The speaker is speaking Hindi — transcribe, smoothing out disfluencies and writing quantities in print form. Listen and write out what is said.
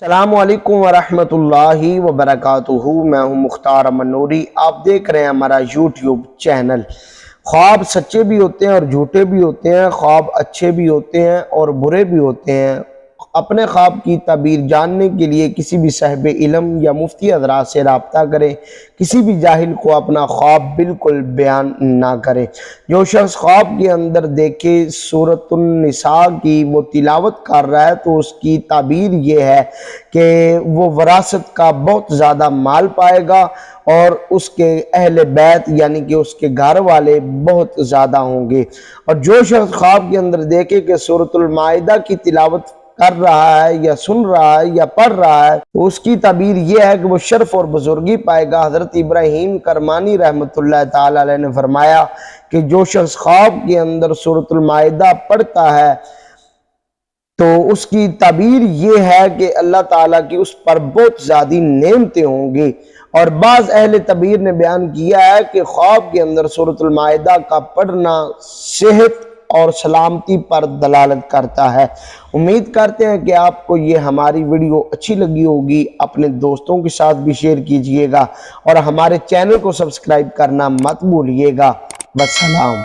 अस्सलामुअलैकुम वरहमतुल्लाहि वबरकातुहू। मैं हूं मुख्तार अमन नूरी। आप देख रहे हैं हमारा यूट्यूब चैनल। ख्वाब सच्चे भी होते हैं और झूठे भी होते हैं, ख्वाब अच्छे भी होते हैं और बुरे भी होते हैं। अपने ख्वाब की ताबीर जानने के लिए किसी भी साहिब इल्म या मुफ्ती हज़रात से रब्ता करें। किसी भी जाहिल को अपना ख्वाब बिल्कुल बयान ना करें। जो शख्स ख्वाब के अंदर देखे सूरतुन निसा की वो तिलावत कर रहा है तो उसकी ताबीर ये है कि वो वरासत का बहुत ज़्यादा माल पाएगा और उसके अहले बैत यानी कि उसके घर वाले बहुत ज़्यादा होंगे। और जो शख्स ख्वाब के अंदर देखे कि सूरतुल माइदा की तिलावत कर रहा है या सुन रहा है या पढ़ रहा है तो उसकी ताबीर यह है कि वो शर्फ और बुजुर्गी पाएगा। हज़रत इब्राहीम करमानी रहमतुल्लाह ताला अलैह ने फरमाया कि जो शख्स ख्वाब के अंदर सूरतुल माइदा पढ़ता है तो उसकी ताबीर ये है कि अल्लाह ताला की उस पर बहुत ज़्यादा नेमतें होंगी। और बाज़ अहले तबीर ने बयान किया है कि ख्वाब के अंदर सूरतुल माइदा का पढ़ना सेहत और सलामती पर दलालत करता है। उम्मीद करते हैं कि आपको ये हमारी वीडियो अच्छी लगी होगी। अपने दोस्तों के साथ भी शेयर कीजिएगा और हमारे चैनल को सब्सक्राइब करना मत भूलिएगा। वस्सलाम।